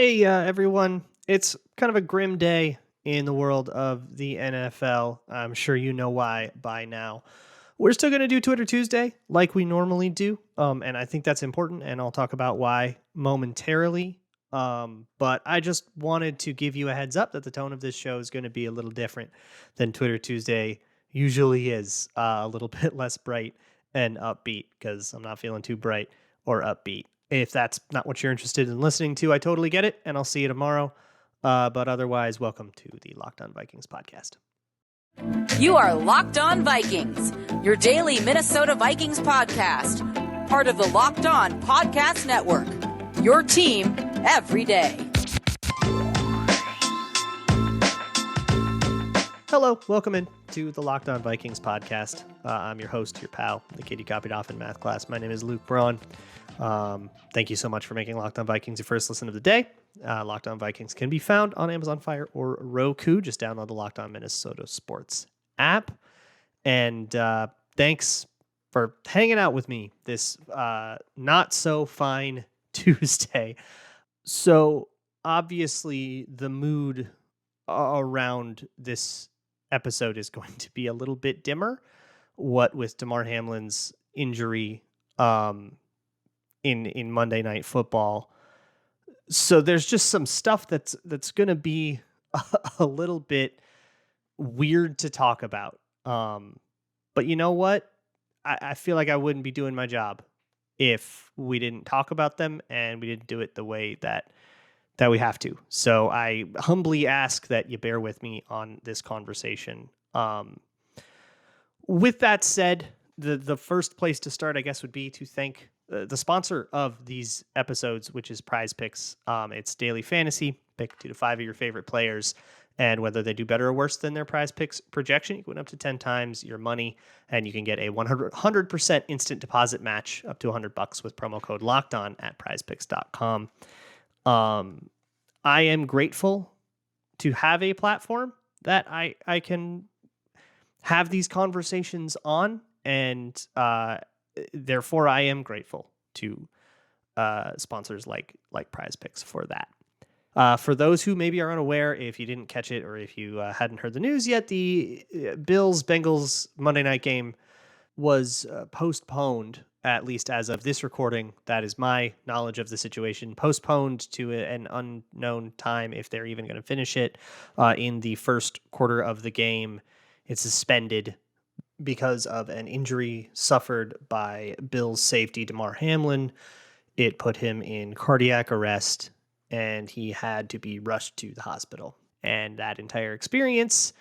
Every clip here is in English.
Hey, everyone. It's kind of a grim day in the world of the NFL. I'm sure you know why by now. We're still going to do Twitter Tuesday like we normally do. And I think that's important, and I'll talk about why momentarily. But I just wanted to give you a heads up that the tone of this show is going to be a little different than Twitter Tuesday usually is, a little bit less bright and upbeat because I'm not feeling too bright or upbeat. If that's not what you're interested in listening to, I totally get it, and I'll see you tomorrow. But otherwise, welcome to the Locked On Vikings podcast. You are Locked On Vikings, your daily Minnesota Vikings podcast, part of the Locked On Podcast Network, your team every day. Hello, welcome in to the Locked On Vikings podcast. I'm your host, your pal, the kid you copied off in math class. My name is Luke Braun. Thank you so much for making Locked On Vikings your first listen of the day. Locked On Vikings can be found on Amazon Fire or Roku. Just download the Locked On Minnesota Sports app. And thanks for hanging out with me this not so fine Tuesday. So obviously the mood around this episode is going to be a little bit dimmer. What with Damar Hamlin's injury in Monday Night Football. So there's just some stuff that's going to be a little bit weird to talk about. But you know what? I feel like I wouldn't be doing my job if we didn't talk about them and we didn't do it the way that we have to. So I humbly ask that you bear with me on this conversation. With that said, the first place to start, I guess, would be to thank the sponsor of these episodes, which is Prize Picks. It's daily fantasy. Pick 2 to 5 of your favorite players, and whether they do better or worse than their Prize Picks projection, you can win up to 10 times your money, and you can get a 100% instant deposit match up to $100 with promo code LOCKEDON at prizepicks.com. I am grateful to have a platform that I can have these conversations on, and therefore I am grateful to sponsors like Prize Picks for that. For those who maybe are unaware, if you didn't catch it or if you hadn't heard the news yet, the Bills-Bengals Monday night game was postponed, at least as of this recording. That is my knowledge of the situation. Postponed to an unknown time if they're even going to finish it in the first quarter of the game. It's suspended because of an injury suffered by Bills safety Damar Hamlin. It put him in cardiac arrest, and he had to be rushed to the hospital. And that entire experience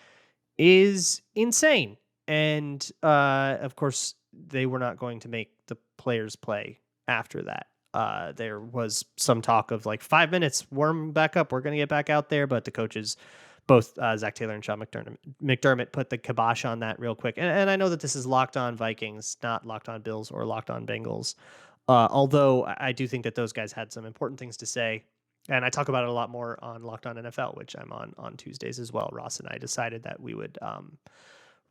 is insane. And of course, they were not going to make the players play after that. There was some talk of like 5 minutes, warm back up, we're going to get back out there. But the coaches, both Zach Taylor and Sean McDermott, put the kibosh on that real quick. And I know that this is Locked On Vikings, not Locked On Bills or Locked On Bengals. Although I do think that those guys had some important things to say. And I talk about it a lot more on Locked On NFL, which I'm on Tuesdays as well. Ross and I decided that we would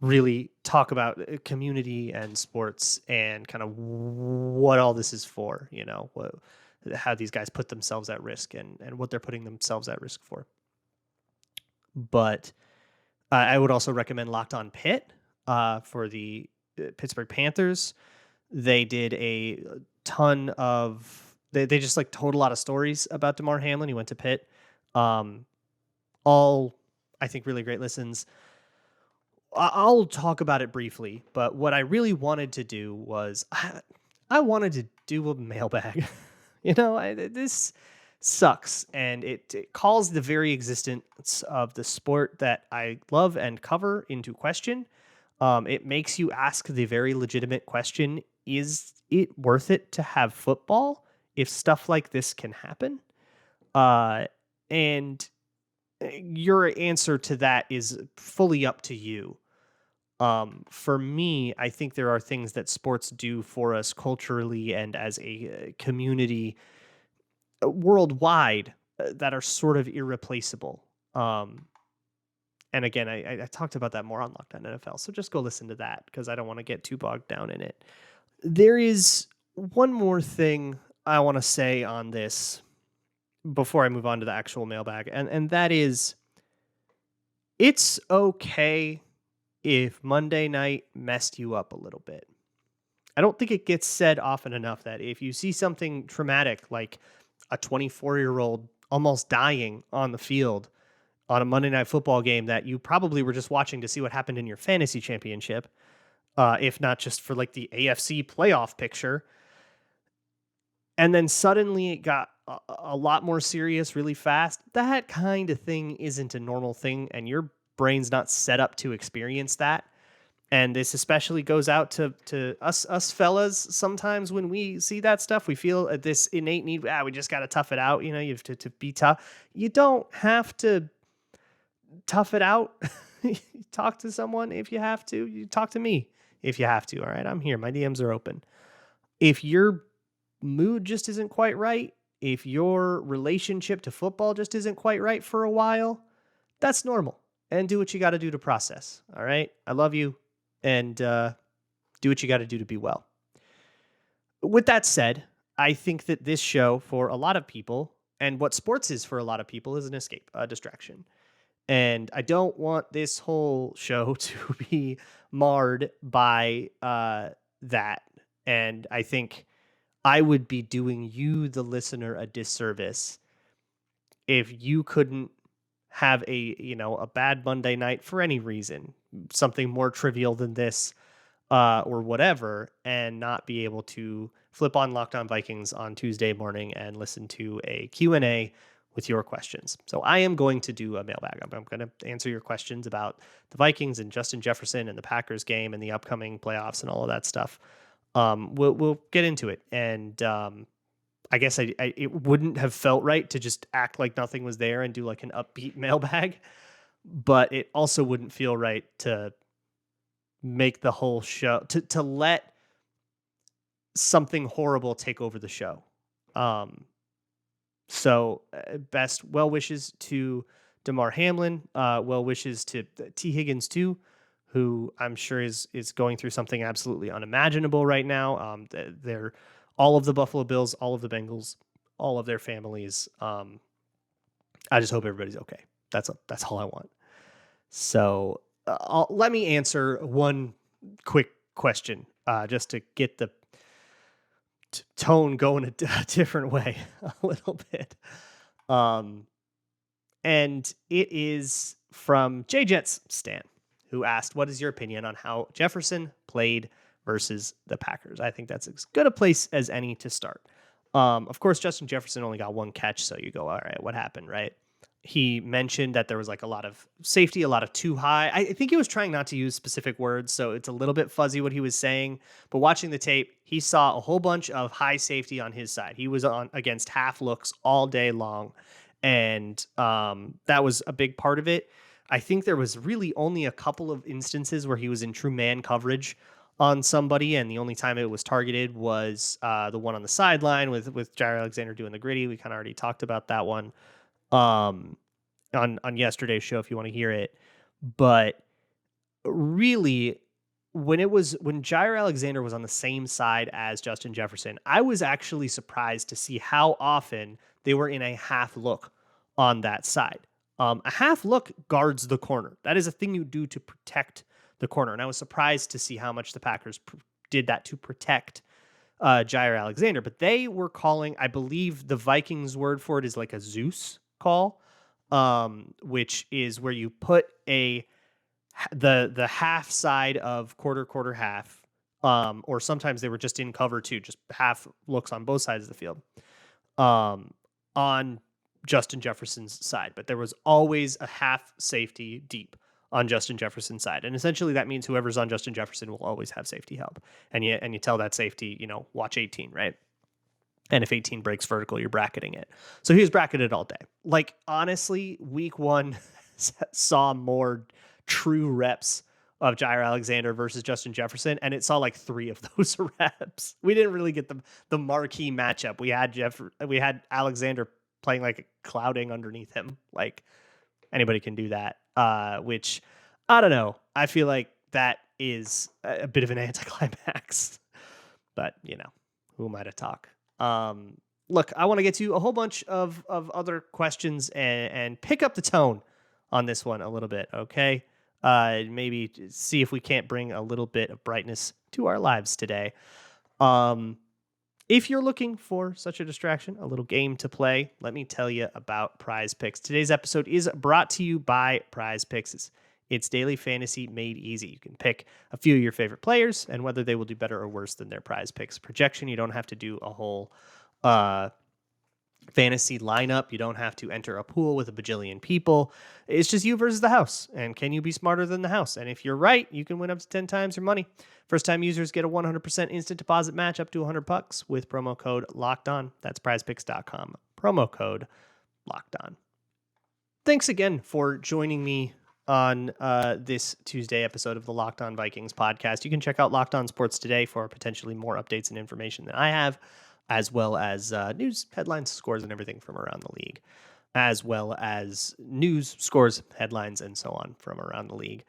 really talk about community and sports and kind of what all this is for, how these guys put themselves at risk and what they're putting themselves at risk for. But I would also recommend Locked On Pitt for the Pittsburgh Panthers. They did a ton of... They just told a lot of stories about Damar Hamlin. He went to Pitt. All, I think, really great listens. I'll talk about it briefly, but what I really wanted to do was I wanted to do a mailbag. This sucks, and it calls the very existence of the sport that I love and cover into question. It makes you ask the very legitimate question, is it worth it to have football if stuff like this can happen? And your answer to that is fully up to you. For me, I think there are things that sports do for us culturally and as a community worldwide that are sort of irreplaceable. And again, I talked about that more on Locked On NFL, so just go listen to that because I don't want to get too bogged down in it. There is one more thing I want to say on this before I move on to the actual mailbag, and that is, it's okay if Monday night messed you up a little bit. I don't think it gets said often enough that if you see something traumatic like a 24-year-old almost dying on the field on a Monday night football game that you probably were just watching to see what happened in your fantasy championship, if not just for like the AFC playoff picture, and then suddenly it got a lot more serious really fast, that kind of thing isn't a normal thing, and your brain's not set up to experience that. And this especially goes out to us fellas. Sometimes when we see that stuff, we feel this innate need. We just got to tough it out. You know, you have to be tough. You don't have to tough it out. Talk to someone if you have to. You talk to me if you have to. All right, I'm here. My DMs are open. If your mood just isn't quite right, if your relationship to football just isn't quite right for a while, that's normal. And do what you got to do to process. All right, I love you. And do what you got to do to be well. With that said, I think that this show for a lot of people, and what sports is for a lot of people, is an escape, a distraction. And I don't want this whole show to be marred by that. And I think I would be doing you, the listener, a disservice if you couldn't have a bad Monday night for any reason, something more trivial than this, or whatever, and not be able to flip on Locked On Vikings on Tuesday morning and listen to a Q&A with your questions. So I am going to do a mailbag. I'm going to answer your questions about the Vikings and Justin Jefferson and the Packers game and the upcoming playoffs and all of that stuff. We'll get into it. And I guess it wouldn't have felt right to just act like nothing was there and do like an upbeat mailbag, but it also wouldn't feel right to make the whole show to let something horrible take over the show. So best well wishes to DeMar Hamlin, well wishes to T Higgins too, who I'm sure is going through something absolutely unimaginable right now. They're all of the Buffalo Bills, all of the Bengals, all of their families. I just hope everybody's okay. That's all I want. So let me answer one quick question, just to get the tone going a different way a little bit. And it is from JJets Stan, who asked, what is your opinion on how Jefferson played versus the Packers? I think that's as good a place as any to start. Of course, Justin Jefferson only got one catch, so you go, all right, what happened, right? He mentioned that there was like a lot of safety, a lot of too high. I think he was trying not to use specific words, so it's a little bit fuzzy what he was saying. But watching the tape, he saw a whole bunch of high safety on his side. He was on against half looks all day long, and that was a big part of it. I think there was really only a couple of instances where he was in true man coverage on somebody, and the only time it was targeted was the one on the sideline with Jair Alexander doing the gritty. We kind of already talked about that one on yesterday's show if you want to hear it. But really, when Jair Alexander was on the same side as Justin Jefferson, I was actually surprised to see how often they were in a half look on that side. A half look guards the corner. That is a thing you do to protect the corner. And I was surprised to see how much the Packers did that to protect Jair Alexander. But they were calling, I believe the Vikings word for it is like a Zeus call, which is where you put the half side of quarter half, or sometimes they were just in cover too, just half looks on both sides of the field, on Justin Jefferson's side. But there was always a half safety deep on Justin Jefferson's side. And essentially that means whoever's on Justin Jefferson will always have safety help. And you tell that safety, watch 18, right? And if 18 breaks vertical, you're bracketing it. So he was bracketed all day. Like, honestly, week one saw more true reps of Jair Alexander versus Justin Jefferson, and it saw like 3 of those reps. We didn't really get the marquee matchup. We had Alexander playing like a clouding underneath him. Like, anybody can do that. Which, I don't know. I feel like that is a bit of an anticlimax. But, who am I to talk? look, I want to get to a whole bunch of other questions and pick up the tone on this one a little bit, okay? Maybe see if we can't bring a little bit of brightness to our lives today. Um, if you're looking for such a distraction, a little game to play, let me tell you about Prize Picks. Today's episode is brought to you by Prize Picks. It's daily fantasy made easy. You can pick a few of your favorite players and whether they will do better or worse than their Prize Picks projection. You don't have to do a whole fantasy lineup. You don't have to enter a pool with a bajillion people. It's just you versus the house. And can you be smarter than the house? And if you're right, you can win up to 10 times your money. First time users get a 100% instant deposit match up to $100 with promo code locked on. That's prizepicks.com. Promo code locked on. Thanks again for joining me on this Tuesday episode of the Locked On Vikings podcast. You can check out Locked On Sports Today for potentially more updates and information than I have, as well as news, headlines, scores, and everything from around the league, as well as news, scores, headlines, and so on from around the league.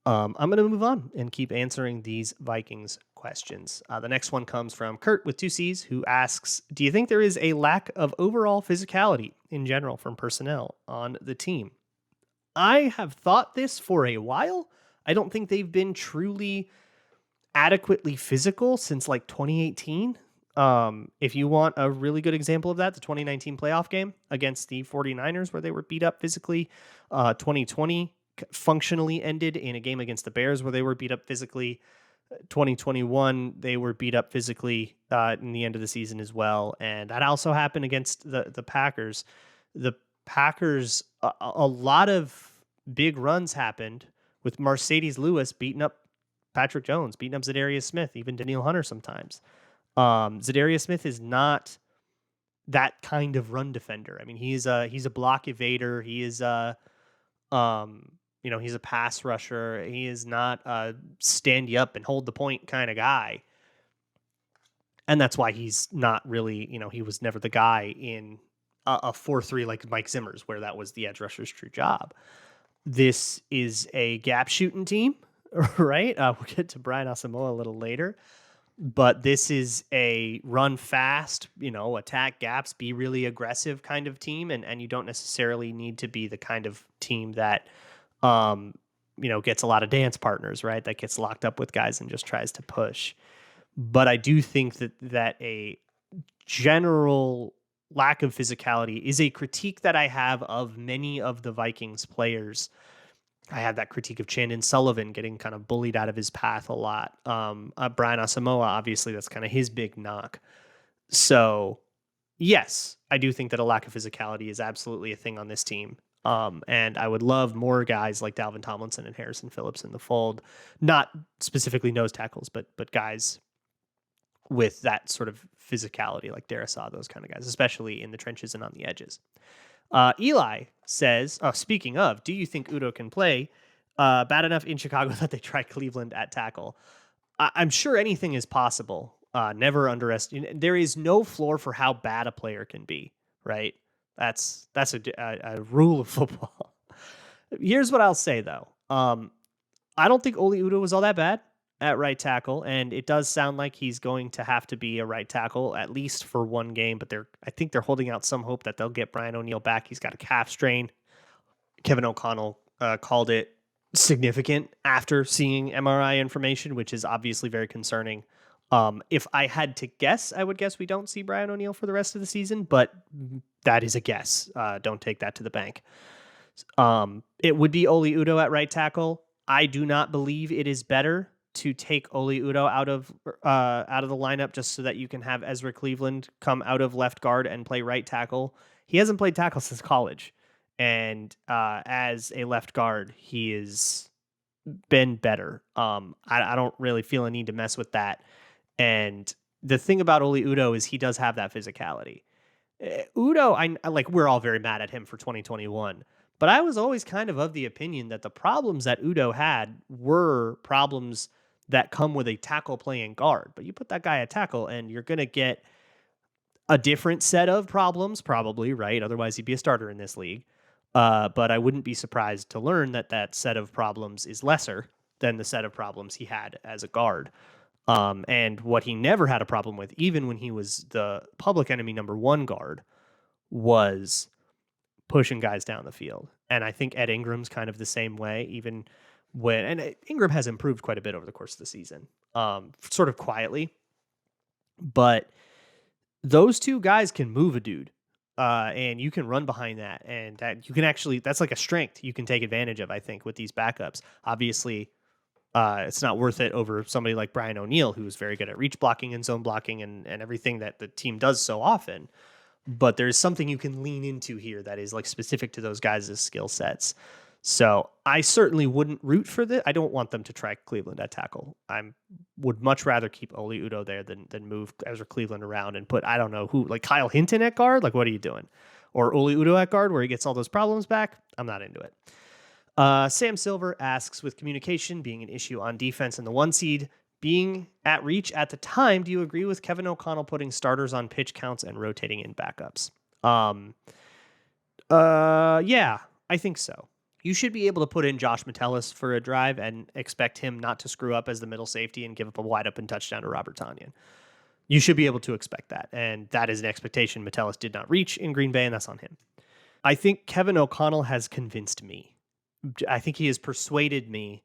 I'm going to move on and keep answering these Vikings questions. The next one comes from Kurt with 2Cs, who asks, do you think there is a lack of overall physicality in general from personnel on the team? I have thought this for a while. I don't think they've been truly adequately physical since like 2018. If you want a really good example of that, the 2019 playoff game against the 49ers where they were beat up physically. 2020 functionally ended in a game against the Bears where they were beat up physically. 2021, they were beat up physically in the end of the season as well. And that also happened against the Packers. The Packers, a lot of big runs happened with Mercedes Lewis beating up Patrick Jones, beating up Zadarius Smith, even Danielle Hunter sometimes. Zadarius Smith is not that kind of run defender. I mean, he's a block evader. He is he's a pass rusher. He is not a stand you up and hold the point kind of guy. And that's why he's not really, he was never the guy in a 4-3 like Mike Zimmer's, where that was the edge rusher's true job. This is a gap shooting team, right? We'll get to Brian Asamoah a little later. But this is a run fast, attack gaps, be really aggressive kind of team. And you don't necessarily need to be the kind of team that, gets a lot of dance partners, right? That gets locked up with guys and just tries to push. But I do think that a general lack of physicality is a critique that I have of many of the Vikings players. I had that critique of Chandon Sullivan getting kind of bullied out of his path a lot. Brian Asamoah, obviously, that's kind of his big knock. So, yes, I do think that a lack of physicality is absolutely a thing on this team. And I would love more guys like Dalvin Tomlinson and Harrison Phillips in the fold. Not specifically nose tackles, but guys with that sort of physicality, like Darisaw, those kind of guys, especially in the trenches and on the edges. Eli says, speaking of, do you think Udo can play bad enough in Chicago that they try Cleveland at tackle? I'm sure anything is possible. Never underestimate. There is no floor for how bad a player can be, right? That's a rule of football. Here's what I'll say, though. I don't think Oli Udo was all that bad at right tackle, and it does sound like he's going to have to be a right tackle at least for one game, but I think they're holding out some hope that they'll get Brian O'Neill back. He's got a calf strain. Kevin O'Connell called it significant after seeing MRI information, which is obviously very concerning. If I had to guess, I would guess we don't see Brian O'Neill for the rest of the season, but that is a guess. Don't take that to the bank. It would be Oli Udo at right tackle. I do not believe it is better to take Oli Udo out of the lineup just so that you can have Ezra Cleveland come out of left guard and play right tackle. He hasn't played tackle since college, and as a left guard, he has been better. I don't really feel a need to mess with that. And the thing about Oli Udo is he does have that physicality. Udo, we're all very mad at him for 2021. But I was always kind of the opinion that the problems that Udo had were problems that come with a tackle playing guard. But you put that guy at tackle and you're going to get a different set of problems, probably, right? Otherwise, he'd be a starter in this league. But I wouldn't be surprised to learn that set of problems is lesser than the set of problems he had as a guard. And what he never had a problem with, even when he was the public enemy number one guard, was pushing guys down the field. And I think Ed Ingram's kind of the same way, even when, and Ingram has improved quite a bit over the course of the season, sort of quietly. But those two guys can move a dude. And you can run behind that, and that you can actually, that's like a strength you can take advantage of, I think, with these backups. Obviously, it's not worth it over somebody like Brian O'Neill, who's very good at reach blocking and zone blocking and everything that the team does so often. But there's something you can lean into here that is like specific to those guys' skill sets. So I certainly wouldn't root for this. I don't want them to try Cleveland at tackle. I would much rather keep Oli Udoh there than move Ezra Cleveland around and put, I don't know who, like Kyle Hinton at guard. Like, what are you doing? Or Oli Udoh at guard where he gets all those problems back. I'm not into it. Sam Silver asks, with communication being an issue on defense and the 1 seed being at reach at the time, do you agree with Kevin O'Connell putting starters on pitch counts and rotating in backups? Yeah, I think so. You should be able to put in Josh Metellus for a drive and expect him not to screw up as the middle safety and give up a wide open touchdown to Robert Tonyan. You should be able to expect that. And that is an expectation Metellus did not reach in Green Bay, and that's on him. I think Kevin O'Connell has convinced me. I think he has persuaded me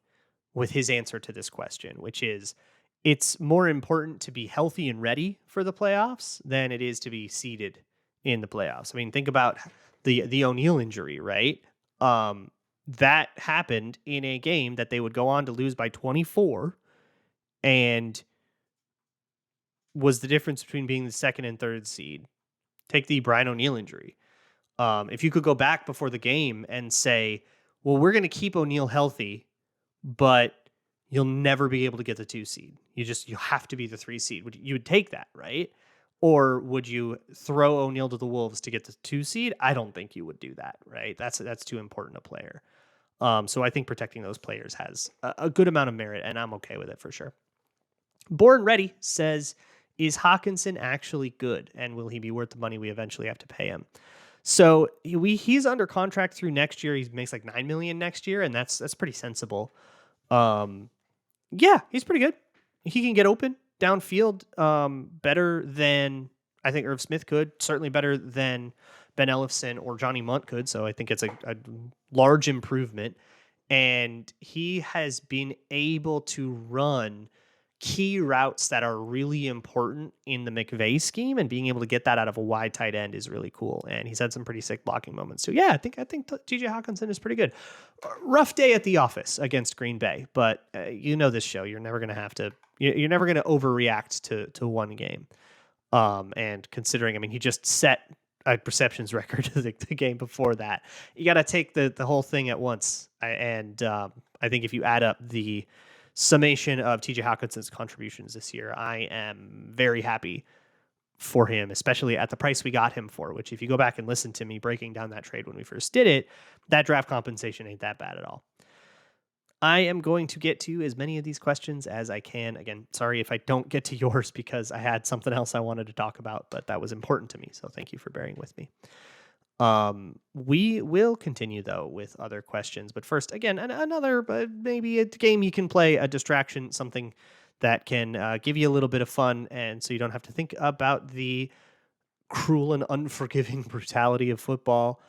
with his answer to this question, which is it's more important to be healthy and ready for the playoffs than it is to be seeded in the playoffs. I mean, think about the O'Neal injury, right? That happened in a game that they would go on to lose by 24 and was the difference between being the second and third seed. Take the Brian O'Neal injury. If you could go back before the game and say, well, we're going to keep O'Neal healthy, but you'll never be able to get the 2 seed. You have to be the 3 seed. You would take that, right? Or would you throw O'Neal to the Wolves to get the 2 seed? I don't think you would do that, right? That's too important a player. So I think protecting those players has a good amount of merit, and I'm okay with it for sure. Born Ready says, is Hawkinson actually good, and will he be worth the money we eventually have to pay him? So he's under contract through next year. He makes like $9 million next year, and that's pretty sensible. Yeah, he's pretty good. He can get open downfield better than I think Irv Smith could. Certainly better than Ben Ellefson or Johnny Munt could. So I think it's a large improvement. And he has been able to run key routes that are really important in the McVay scheme, and being able to get that out of a wide tight end is really cool. And he's had some pretty sick blocking moments. So yeah, I think TJ Hawkinson is pretty good. Rough day at the office against Green Bay, but you know this show, you're never going to overreact to one game. And considering, I mean, he just set a receptions record the game before that. You got to take the whole thing at once. I think if you add up the summation of TJ Hawkinson's contributions this year, I am very happy for him, especially at the price we got him for, which if you go back and listen to me breaking down that trade when we first did it, that draft compensation ain't that bad at all. I am going to get to as many of these questions as I can. Again, sorry if I don't get to yours because I had something else I wanted to talk about, but that was important to me. So thank you for bearing with me. We will continue though with other questions, but first, again, another maybe a game you can play, a distraction, something that can give you a little bit of fun, and so you don't have to think about the cruel and unforgiving brutality of football,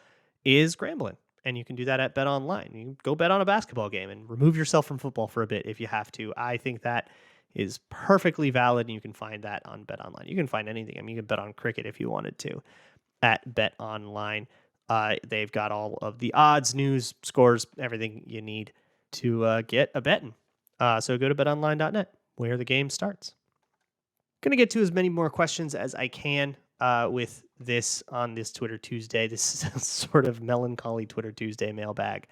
is gambling. And you can do that at Bet Online. You can go bet on a basketball game and remove yourself from football for a bit if you have to. I think that is perfectly valid, and you can find that on Bet Online. You can find anything. I mean, you can bet on cricket if you wanted to at Bet Online. They've got all of the odds, news, scores, everything you need to get a betting. So go to betonline.net where the game starts. Going to get to as many more questions as I can with this on this Twitter Tuesday. This is sort of melancholy Twitter Tuesday mailbag.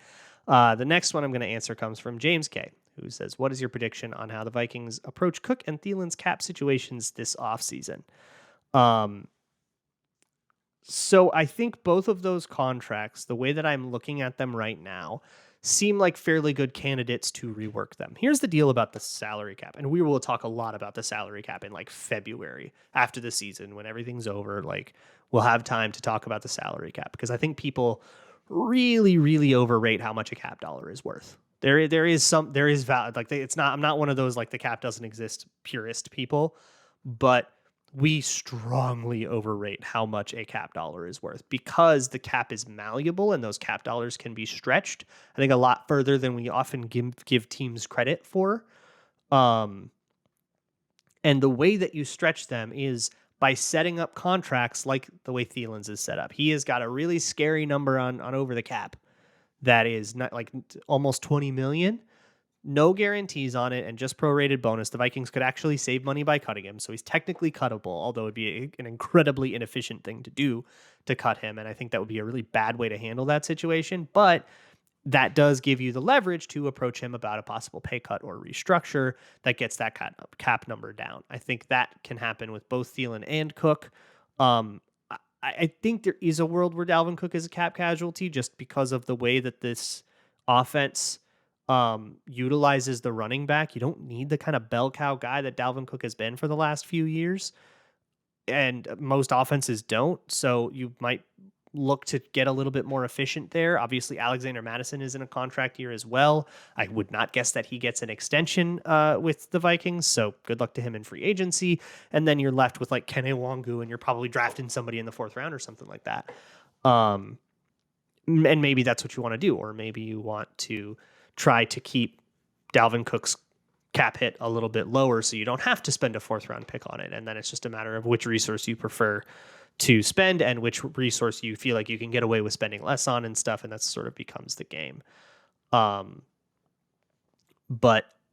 The next one I'm going to answer comes from James K., who says, what is your prediction on how the Vikings approach Cook and Thielen's cap situations this offseason? So I think both of those contracts, the way that I'm looking at them right now, seem like fairly good candidates to rework them. Here's the deal about the salary cap, and we will talk a lot about the salary cap in like February after the season when everything's over. Like, we'll have time to talk about the salary cap because I think people really, really overrate how much a cap dollar is worth. There is valid, like it's not, I'm not one of those like the cap doesn't exist purist people, but we strongly overrate how much a cap dollar is worth because the cap is malleable and those cap dollars can be stretched, I think, a lot further than we often give teams credit for. Um, and the way that you stretch them is by setting up contracts like the way Thielen's is set up. He has got a really scary number on over the cap that is not like almost 20 million. No guarantees on it and just prorated bonus. The Vikings could actually save money by cutting him. So he's technically cuttable, although it'd be an incredibly inefficient thing to do to cut him. And I think that would be a really bad way to handle that situation. But that does give you the leverage to approach him about a possible pay cut or restructure that gets that cap number down. I think that can happen with both Thielen and Cook. I think there is a world where Dalvin Cook is a cap casualty just because of the way that this offense utilizes the running back. You don't need the kind of bell cow guy that Dalvin Cook has been for the last few years. And most offenses don't. So you might look to get a little bit more efficient there. Obviously, Alexander Madison is in a contract year as well. I would not guess that he gets an extension with the Vikings. So good luck to him in free agency. And then you're left with like Kene Nwangwu, and you're probably drafting somebody in the 4th round or something like that. And maybe that's what you want to do. Or maybe you want to try to keep Dalvin Cook's cap hit a little bit lower so you don't have to spend a 4th round pick on it. And then it's just a matter of which resource you prefer to spend and which resource you feel like you can get away with spending less on and stuff. And that sort of becomes the game. But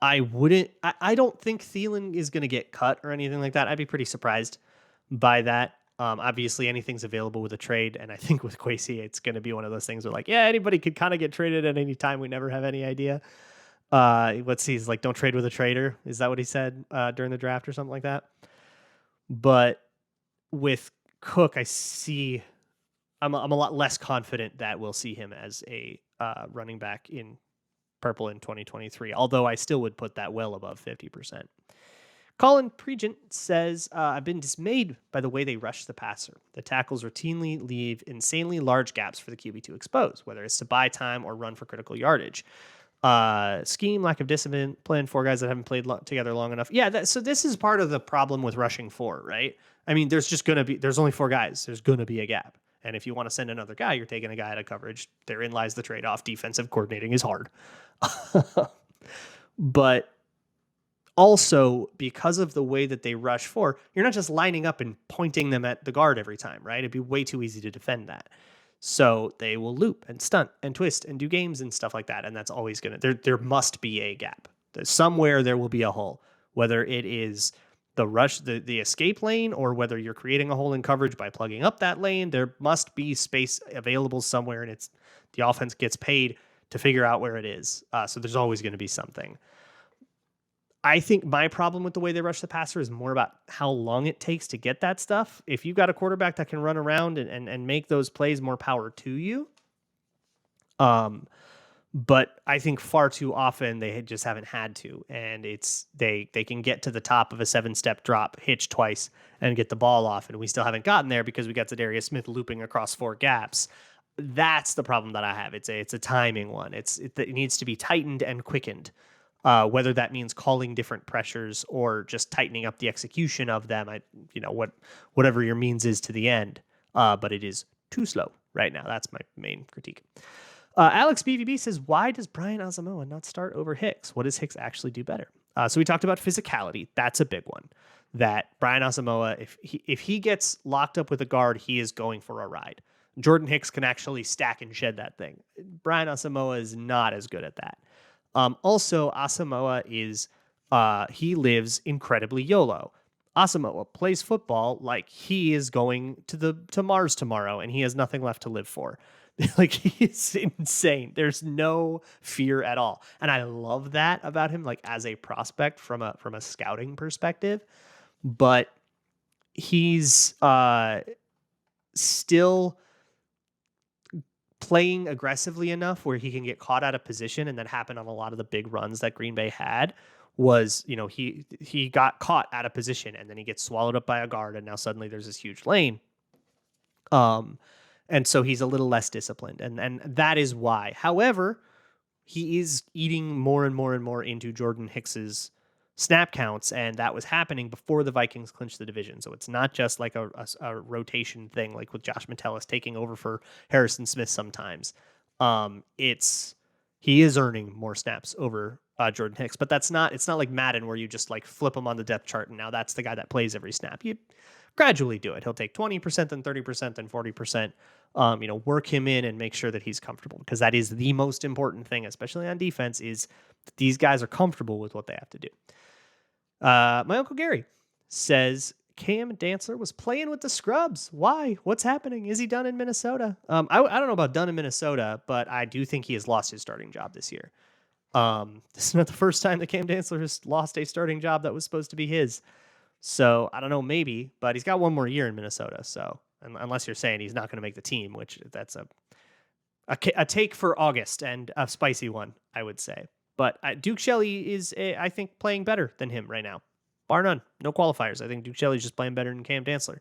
I don't think Thielen is going to get cut or anything like that. I'd be pretty surprised by that. Obviously anything's available with a trade. And I think with Kwesi, it's going to be one of those things where like, yeah, anybody could kind of get traded at any time. We never have any idea. He's like, don't trade with a trader. Is that what he said during the draft or something like that? But with Cook, I'm a lot less confident that we'll see him as a running back in purple in 2023, although I still would put that well above 50%. Colin Pregent says, I've been dismayed by the way they rush the passer. The tackles routinely leave insanely large gaps for the QB to expose, whether it's to buy time or run for critical yardage. Scheme, lack of discipline, 4 guys that haven't played together long enough. Yeah, so this is part of the problem with rushing 4, right? I mean, there's only 4 guys. There's going to be a gap. And if you want to send another guy, you're taking a guy out of coverage. Therein lies the trade-off. Defensive coordinating is hard. But also, because of the way that they rush 4, you're not just lining up and pointing them at the guard every time, right? It'd be way too easy to defend that. So they will loop and stunt and twist and do games and stuff like that. And that's always going to, there must be a gap. Somewhere there will be a hole, whether it is the rush, the escape lane, or whether you're creating a hole in coverage by plugging up that lane. There must be space available somewhere, and it's the offense gets paid to figure out where it is. So there's always going to be something. I think my problem with the way they rush the passer is more about how long it takes to get that stuff. If you've got a quarterback that can run around and make those plays, more power to you. But I think far too often they just haven't had to, and they can get to the top of a 7-step drop, hitch twice, and get the ball off, and we still haven't gotten there because we got Zadarius Smith looping across 4 gaps. That's the problem that I have. It's a timing one. It needs to be tightened and quickened. Whether that means calling different pressures or just tightening up the execution of them, whatever your means is to the end. But it is too slow right now. That's my main critique. Alex BVB says, why does Brian Asamoah not start over Hicks? What does Hicks actually do better? So we talked about physicality. That's a big one. That Brian Asamoah, if he gets locked up with a guard, he is going for a ride. Jordan Hicks can actually stack and shed that thing. Brian Asamoah is not as good at that. Also, Asamoah he lives incredibly YOLO. Asamoah plays football like he is going to Mars tomorrow and he has nothing left to live for. Like, he's insane. There's no fear at all. And I love that about him, like as a prospect from a scouting perspective. But he's still playing aggressively enough where he can get caught out of position, and that happened on a lot of the big runs that Green Bay had. Was, he got caught out of position and then he gets swallowed up by a guard, and now suddenly there's this huge lane. And so he's a little less disciplined, and that is why. However, he is eating more and more and more into Jordan Hicks's snap counts, and that was happening before the Vikings clinched the division. So it's not just like a rotation thing, like with Josh Metellus taking over for Harrison Smith sometimes. It's he is earning more snaps over Jordan Hicks, but it's not like Madden where you just like flip him on the depth chart and now that's the guy that plays every snap. You gradually do it. He'll take 20%, then 30%, then 40%. Work him in and make sure that he's comfortable, because that is the most important thing, especially on defense, is that these guys are comfortable with what they have to do. My Uncle Gary says Cam Dantzler was playing with the scrubs. Why? What's happening? Is he done in Minnesota? I don't know about done in Minnesota, but I do think he has lost his starting job this year. This is not the first time that Cam Dantzler has lost a starting job that was supposed to be his. So I don't know, maybe, but he's got one more year in Minnesota. So unless you're saying he's not going to make the team, which that's a take for August and a spicy one, I would say. But Duke Shelley is, I think, playing better than him right now. Bar none. No qualifiers. I think Duke Shelley's just playing better than Cam Dantzler.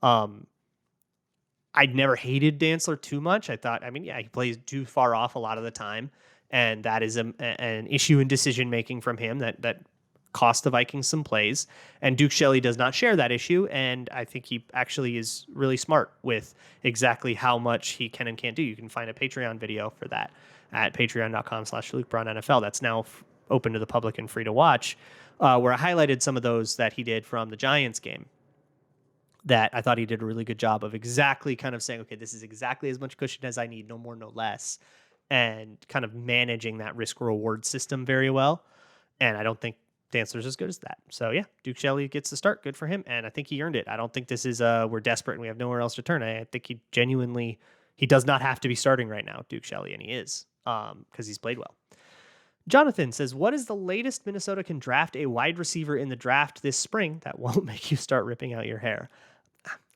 I'd never hated Dantzler too much. I thought, he plays too far off a lot of the time. And that is an issue in decision-making from him that cost the Vikings some plays. And Duke Shelley does not share that issue. And I think he actually is really smart with exactly how much he can and can't do. You can find a Patreon video for that at patreon.com/LukeBraunNFL. That's now open to the public and free to watch, where I highlighted some of those that he did from the Giants game that I thought he did a really good job of exactly kind of saying, okay, this is exactly as much cushion as I need, no more, no less, and kind of managing that risk-reward system very well. And I don't think Dantzler's as good as that. So, yeah, Duke Shelley gets the start. Good for him. And I think he earned it. I don't think this is we're desperate and we have nowhere else to turn. I think he does not have to be starting right now, Duke Shelley, and he is because he's played well. Jonathan says, what is the latest Minnesota can draft a wide receiver in the draft this spring that won't make you start ripping out your hair?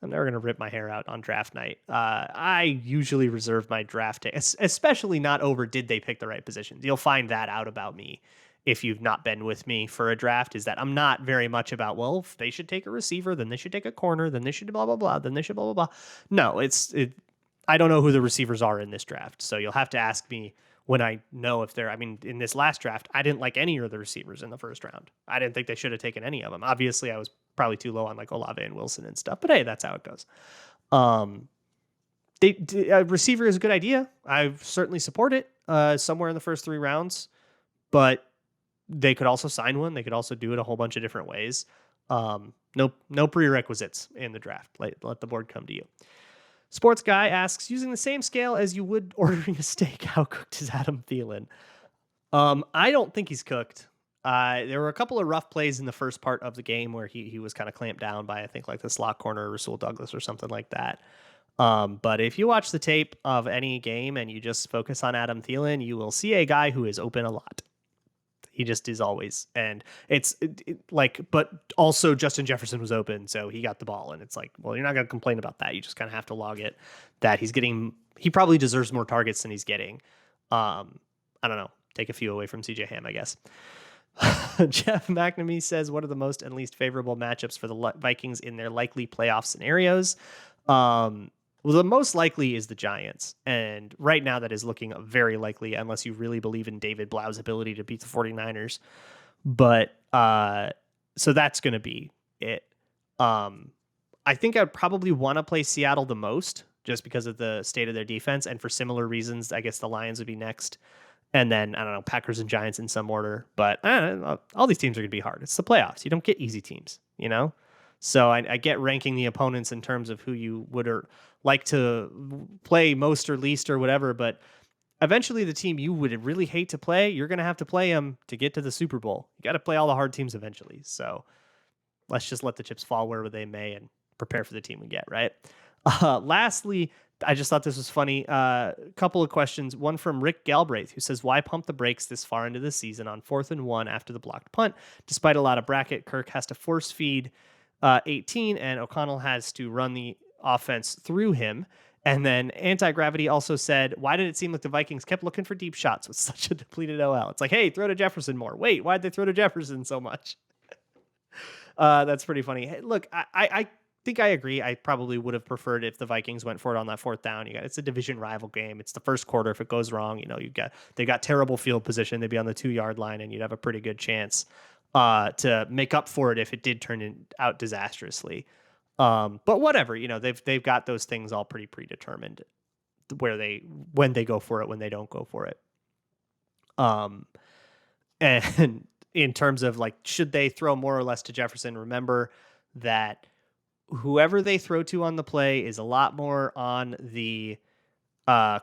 I'm never going to rip my hair out on draft night. I usually reserve my draft day, especially not over did they pick the right positions. You'll find that out about me if you've not been with me for a draft, is that I'm not very much about, well, if they should take a receiver, then they should take a corner, then they should blah, blah, blah, then they should blah, blah, blah. No, I don't know who the receivers are in this draft. So you'll have to ask me when I know if they're, in this last draft, I didn't like any of the receivers in the first round. I didn't think they should have taken any of them. Obviously, I was probably too low on like Olave and Wilson and stuff, but hey, that's how it goes. A receiver is a good idea. I certainly support it somewhere in the first 3 rounds, but they could also sign one. They could also do it a whole bunch of different ways. No prerequisites in the draft. Let the board come to you. Sports Guy asks, using the same scale as you would ordering a steak, how cooked is Adam Thielen? I don't think he's cooked. There were a couple of rough plays in the first part of the game where he was kind of clamped down by, I think, like the slot corner, Rasul Douglas or something like that. But if you watch the tape of any game and you just focus on Adam Thielen, you will see a guy who is open a lot. He just is always. And but also Justin Jefferson was open, so he got the ball. And it's like, well, you're not going to complain about that. You just kind of have to log it that he probably deserves more targets than he's getting. I don't know. Take a few away from CJ Ham, I guess. Jeff McNamee says, what are the most and least favorable matchups for the Vikings in their likely playoff scenarios? Well, the most likely is the Giants. And right now that is looking very likely unless you really believe in David Blau's ability to beat the 49ers. But so that's going to be it. I think I'd probably want to play Seattle the most just because of the state of their defense. And for similar reasons, I guess the Lions would be next. And then, I don't know, Packers and Giants in some order. But all these teams are going to be hard. It's the playoffs. You don't get easy teams, So I get ranking the opponents in terms of who you would or like to play most or least or whatever. But eventually the team you would really hate to play, you're going to have to play them to get to the Super Bowl. You got to play all the hard teams eventually. So let's just let the chips fall wherever they may and prepare for the team we get, right? Lastly, I just thought this was funny. A couple of questions. One from Rick Galbraith, who says, why pump the brakes this far into the season on 4th and 1 after the blocked punt? Despite a lot of bracket, Kirk has to force feed 18 and O'Connell has to run the offense through him. And then Anti-Gravity also said, why did it seem like the Vikings kept looking for deep shots with such a depleted OL? It's like, hey, throw to Jefferson more. Wait, why'd they throw to Jefferson so much? That's pretty funny. Hey, look, think I agree. I probably would have preferred if the Vikings went for it on that fourth down. It's a division rival game. It's the first quarter. If it goes wrong, they got terrible field position. They'd be on the 2-yard line, and you'd have a pretty good chance to make up for it if it did turn out disastrously. But whatever, they've got those things all pretty predetermined when they go for it, when they don't go for it. And in terms of like, should they throw more or less to Jefferson? Remember that whoever they throw to on the play is a lot more on the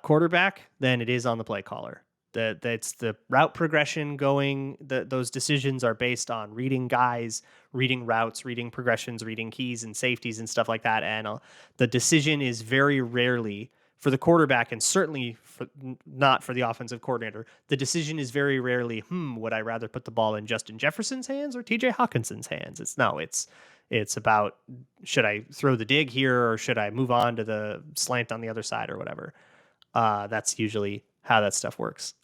quarterback than it is on the play caller. That's the route progression going. Those decisions are based on reading guys, reading routes, reading progressions, reading keys and safeties and stuff like that. And the decision is very rarely for the quarterback, and certainly not for the offensive coordinator. The decision is very rarely, would I rather put the ball in Justin Jefferson's hands or TJ Hawkinson's hands? It's about, should I throw the dig here or should I move on to the slant on the other side or whatever? That's usually how that stuff works.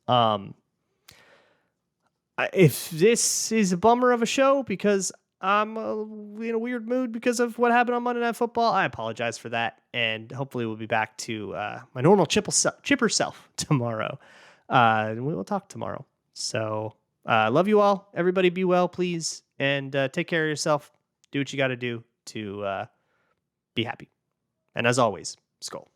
If this is a bummer of a show because I'm in a weird mood because of what happened on Monday Night Football, I apologize for that. And hopefully we'll be back to my normal chipper self tomorrow. And we will talk tomorrow. So love you all. Everybody be well, please. And take care of yourself. Do what you got to do to be happy. And as always, Skol.